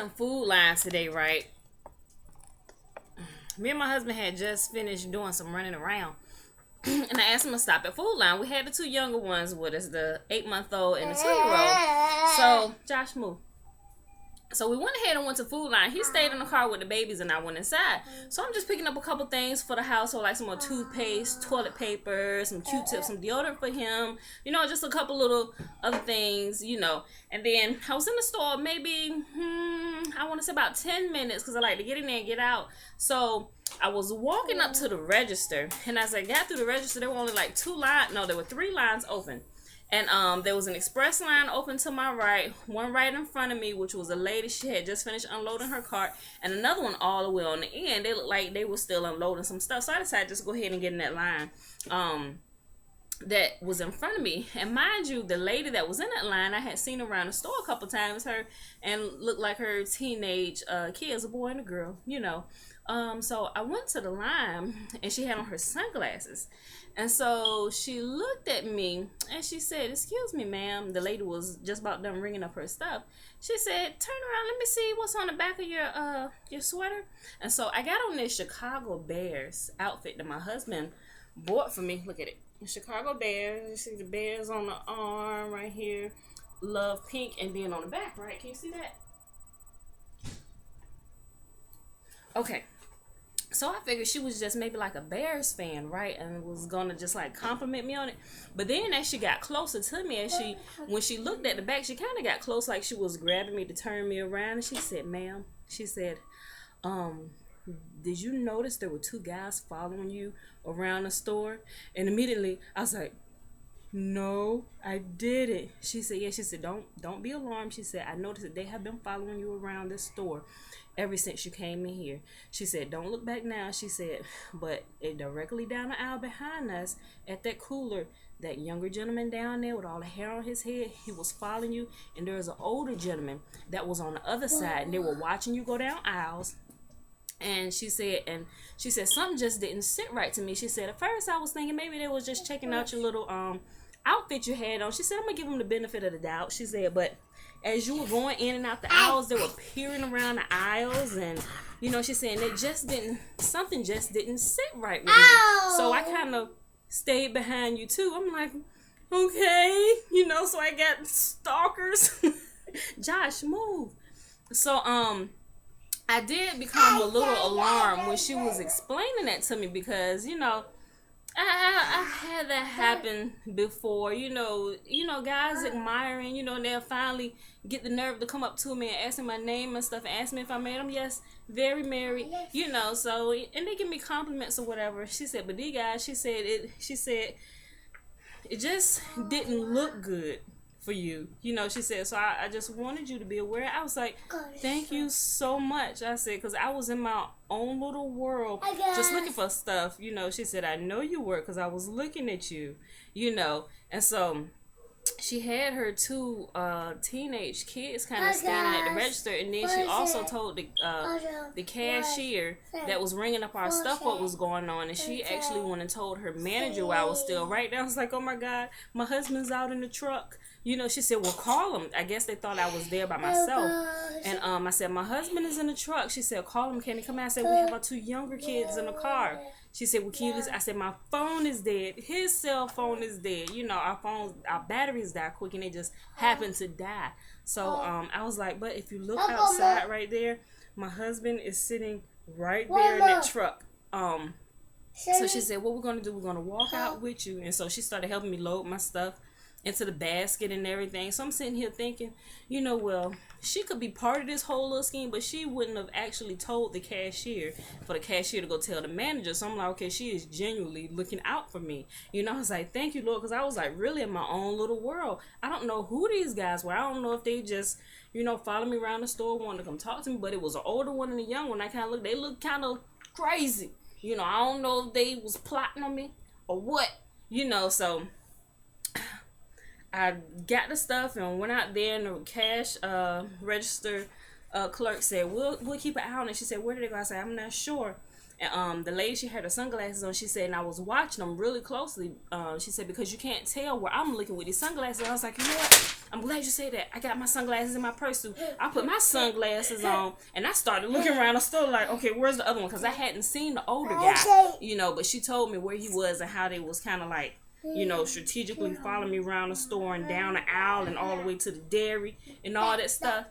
in Food Line today, right? Me and my husband had just finished doing some running around. And I asked him to stop at Food Line. We had the two younger ones with us, the 8-month-old and the 2-year-old. So, Josh, move. So we went ahead and went to Food Line. He stayed in the car with the babies and I went inside. So I'm just picking up a couple things for the household, like some more toothpaste, toilet paper, some Q-tips, some deodorant for him. You know, just a couple little other things, you know. And then I was in the store maybe, I want to say about 10 minutes because I like to get in there and get out. So I was walking up to the register. And as I got through the register, there were only like there were 3 lines open. And there was an express line open to my right, one right in front of me, which was a lady. She had just finished unloading her cart, and another one all the way on the end. They looked like they were still unloading some stuff. So I decided just go ahead and get in that line that was in front of me. And mind you, the lady that was in that line, I had seen around the store a couple times, her, and looked like her teenage kids, a boy and a girl, you know. So I went to the line, and she had on her sunglasses. And so she looked at me and she said, "Excuse me, ma'am." The lady was just about done ringing up her stuff. She said, "Turn around, let me see what's on the back of your sweater." And so I got on this Chicago Bears outfit that my husband bought for me. Look at it. Chicago Bears. You see the bears on the arm right here. Love pink. And then on the back, right? Can you see that? Okay. So I figured she was just maybe like a Bears fan, right? And was gonna just like compliment me on it. But then as she got closer to me, when she looked at the back, she kind of got close, like she was grabbing me to turn me around. And she said, "Ma'am," she said, "Did you notice there were 2 guys following you around the store?" And immediately I was like, "No, I didn't." She said, "Yeah." She said, Don't be alarmed." She said, "I noticed that they have been following you around this store ever since you came in here." She said, "Don't look back now." She said, "But directly down the aisle behind us at that cooler, that younger gentleman down there with all the hair on his head, he was following you. And there was an older gentleman that was on the other side, and they were watching you go down aisles." And she said something just didn't sit right to me. She said, "At first I was thinking maybe they was just checking out your little outfit you had on." She said, "I'm gonna give them the benefit of the doubt." She said, "But as you were going in and out the aisles, they were peering around the aisles, and you know," she said, something just didn't sit right with me. So I kind of stayed behind you too. I'm like, okay, you know, so I got stalkers. Josh, move. So I did become a little alarmed when she was explaining that to me because, you know, I've had that happen before. You know, guys admiring, you know, and they'll finally get the nerve to come up to me and ask me my name and stuff and ask me if I made them. Yes, very married, you know, so, and they give me compliments or whatever. She said, but these guys, she said it just didn't look good for you, you know. She said, so I just wanted you to be aware. I was like, thank you so much. I said, because I was in my own little world just looking for stuff, you know. She said, I know you were because I was looking at you, you know. And so she had her 2 teenage kids kind of standing at the register, and then she also told the cashier that was ringing up our stuff what was going on, and she actually went and told her manager while I was still right there. I was like, oh my God, my husband's out in the truck. You know, she said, well, call him. I guess they thought I was there by myself. And I said, my husband is in the truck. She said, call him. Can he come out? I said, we have our 2 younger kids in the car. She said, well, can you listen? I said, my phone is dead. His cell phone is dead. You know, our batteries die quick, and they just happen to die. So I was like, but if you look outside right there, my husband is sitting right there in that truck. So she said, what we're going to do, we're going to walk out with you. And so she started helping me load my stuff into the basket and everything. So I'm sitting here thinking, you know, well, she could be part of this whole little scheme, but she wouldn't have actually told the cashier for the cashier to go tell the manager. So I'm like, okay, she is genuinely looking out for me. You know, I was like, thank you, Lord, because I was like really in my own little world. I don't know who these guys were. I don't know if they just, you know, follow me around the store, wanted to come talk to me, but it was an older one and a young one. I kind of looked, they looked kind of crazy. You know, I don't know if they was plotting on me or what, you know. So I got the stuff and went out there in the cash register clerk said, we'll keep an eye on it. She said, where did they go? I said, I'm not sure. And the lady, she had her sunglasses on. She said, and I was watching them really closely. She said, because you can't tell where I'm looking with these sunglasses. I was like, you know what? I'm glad you said that. I got my sunglasses in my purse too. I put my sunglasses on, and I started looking around the store like, okay, where's the other one? Because I hadn't seen the older guy, you know, but she told me where he was and how they was kind of like, you know, strategically following me around the store and down the aisle and all the way to the dairy and all that stuff.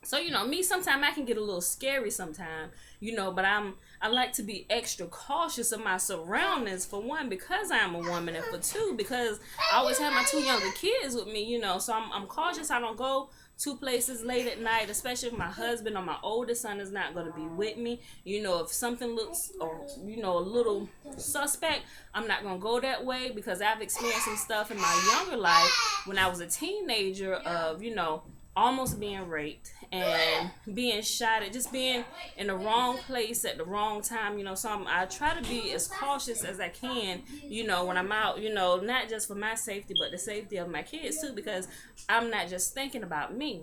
So, you know, me, sometimes I can get a little scary sometimes, you know, but I like to be extra cautious of my surroundings, for one, because I am a woman, and for two, because I always have my two younger kids with me, you know, so I'm cautious. I don't go to places late at night, especially if my husband or my oldest son is not going to be with me. You know, if something looks, or, you know, a little suspect, I'm not going to go that way, because I've experienced some stuff in my younger life when I was a teenager of, you know, almost being raped and being shot at, just being in the wrong place at the wrong time, you know. So I try to be as cautious as I can, you know, when I'm out, you know, not just for my safety, but the safety of my kids too, because I'm not just thinking about me,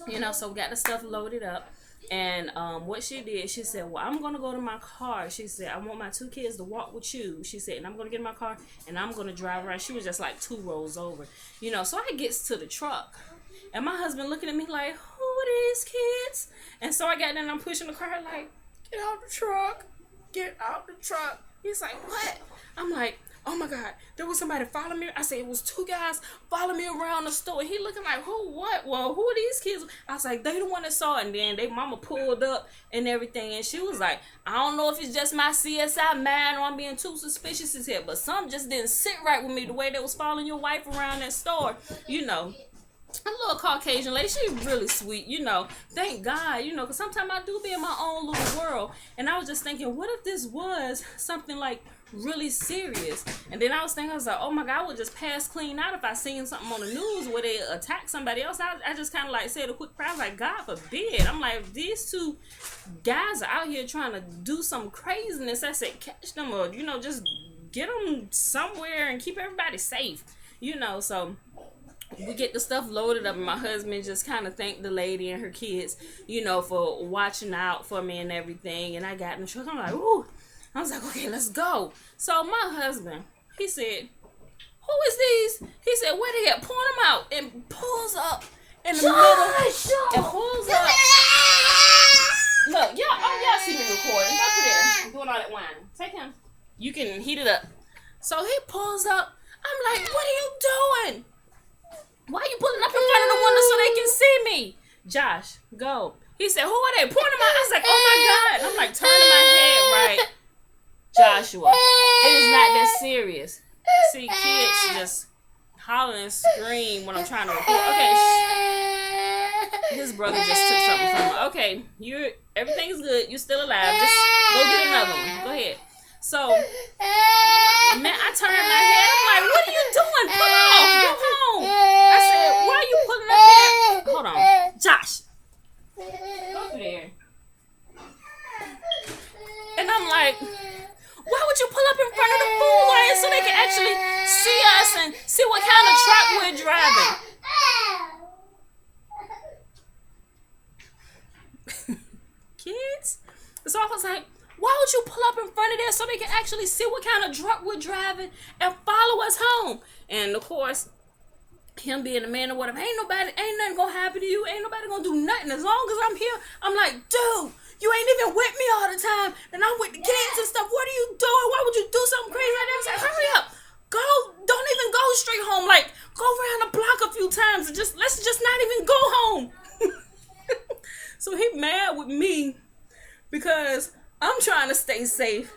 you know. So we got the stuff loaded up, and what she did, she said, well, I'm going to go to my car. She said, I want my two kids to walk with you. She said, and I'm going to get in my car, and I'm going to drive around. She was just like 2 rows over, you know. So I gets to the truck, and my husband looking at me like, who are these kids? And so I got in and I'm pushing the car like, get out the truck. Get out the truck. He's like, what? I'm like, oh my God, there was somebody following me. I said, it was 2 guys following me around the store. And he looking like, who, what? Well, who are these kids? I was like, they the one that saw it. And then they mama pulled up and everything. And she was like, I don't know if it's just my CSI mind or I'm being too suspicious as hell, but some just didn't sit right with me the way they was following your wife around that store, you know. A little Caucasian lady, she's really sweet, you know. Thank God, you know, because sometimes I do be in my own little world. And I was just thinking, what if this was something like really serious? And then I was thinking, I was like, oh my God, I would just pass clean out if I seen something on the news where they attack somebody else. I just kind of like said a quick prayer, like, God forbid. I'm like, these 2 guys are out here trying to do some craziness. I said, catch them, or, you know, just get them somewhere and keep everybody safe, you know. So we get the stuff loaded up, and my husband just kind of thanked the lady and her kids, you know, for watching out for me and everything. And I got in the truck. I'm like, ooh. I was like, okay, let's go. So my husband, he said, who is these? He said, where they at? Point them out. And pulls up in the middle. And pulls up. Look, y'all see me recording. Go to there. I'm doing all that whining. Take him. You can heat it up. So he pulls up. I'm like, what are you doing? Why are you pulling up in front of the window so they can see me? Josh, go. He said, who are they? Point them out. I was like, oh my God. And I'm like turning my head right. Joshua, it is not that serious. See, kids just holler and scream when I'm trying to record. Okay, his brother just took something from him. Okay, everything's good. You're still alive. Just go get another one. Go ahead. So, man, I turned my head. I'm like, what are you doing? Pull off. Go home. I said, why are you pulling up here? Hold on. Josh. Go through there. And I'm like, why would you pull up in front of the food line so they can actually see us and see what kind of truck we're driving? Kids? So I was like, why would you pull up in front of there so they can actually see what kind of truck we're driving and follow us home? And of course, him being a man or whatever, ain't nothing gonna happen to you. Ain't nobody gonna do nothing as long as I'm here. I'm like, dude, you ain't even with me all the time, and I'm with the kids and stuff. What are you doing? Why would you do something crazy like that? I was like, hurry up. Go. Don't even go straight home. Like, go around the block a few times and let's just not even go home. So he mad with me because I'm trying to stay safe.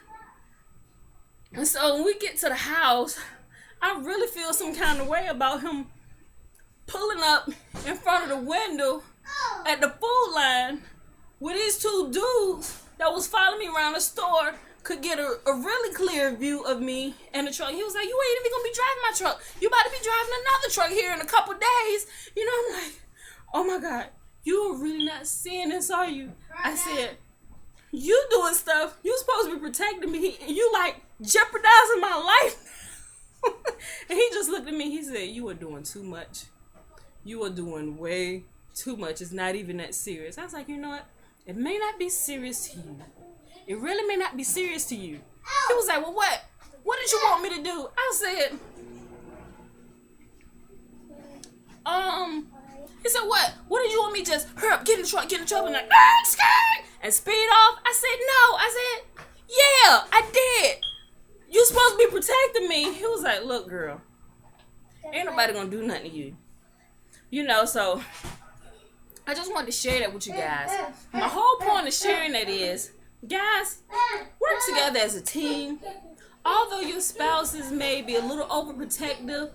And so when we get to the house, I really feel some kind of way about him pulling up in front of the window at the food line where these 2 dudes that was following me around the store could get a really clear view of me and the truck. He was like, you ain't even gonna be driving my truck. You about to be driving another truck here in a couple days. You know, I'm like, oh my God, you are really not seeing this, are you? I said, you doing stuff, you supposed to be protecting me, and you like jeopardizing my life. And he just looked at me, he said, you are doing too much. You are doing way too much. It's not even that serious. I was like, you know what? It may not be serious to you. It really may not be serious to you. He was like, well, what? What did you want me to do? I said, he said, what? What did you want me to just hurry up, get in the truck, and like, and speed off? I said, no. I said, yeah, I did. You supposed to be protecting me. He was like, look, girl, ain't nobody gonna do nothing to you. You know, so I just wanted to share that with you guys. My whole point of sharing that is, guys, work together as a team. Although your spouses may be a little overprotective,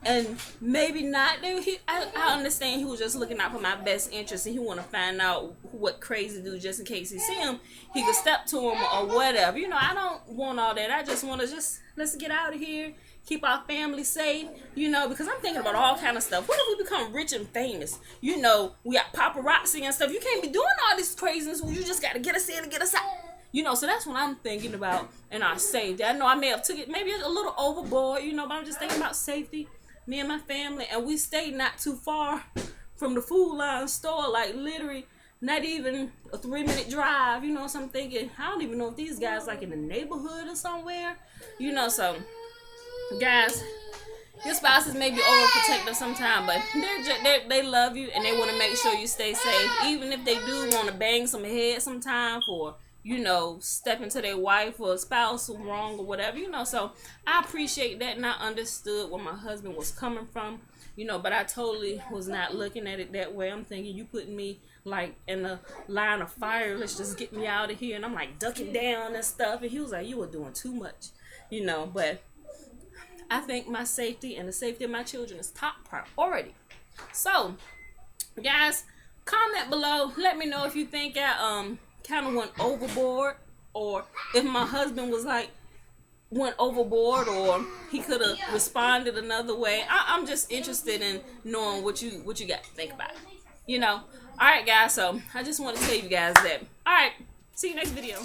and maybe not, I understand he was just looking out for my best interest, and he want to find out what crazy dude, just in case he see him, he could step to him or whatever. You know, I don't want all that. I just want to let's get out of here, keep our family safe, you know, because I'm thinking about all kind of stuff. What if we become rich and famous? You know, we got paparazzi and stuff. You can't be doing all this craziness when you just got to get us in and get us out. You know, so that's what I'm thinking about in our safety. I know I may have took it maybe a little overboard, you know, but I'm just thinking about safety. Me and my family, and we stayed not too far from the Food Line store, like literally not even a 3-minute drive, you know. So I'm thinking, I don't even know if these guys like in the neighborhood or somewhere, you know. So guys, your spouses may be overprotective sometimes, but they love you and they want to make sure you stay safe, even if they do want to bang some head sometime for, you know, step into their wife or spouse wrong or whatever, you know. So I appreciate that, and I understood where my husband was coming from, you know, but I totally was not looking at it that way. I'm thinking, you putting me like in a line of fire, let's just get me out of here. And I'm like ducking down and stuff, and he was like, you were doing too much, you know. But I think my safety and the safety of my children is top priority. So guys, comment below, let me know if you think I kind of went overboard, or if my husband was like went overboard, or he could have responded another way. I'm just interested in knowing what you got to think about, you know. All right guys, so I just want to tell you guys that. All right, see you next video.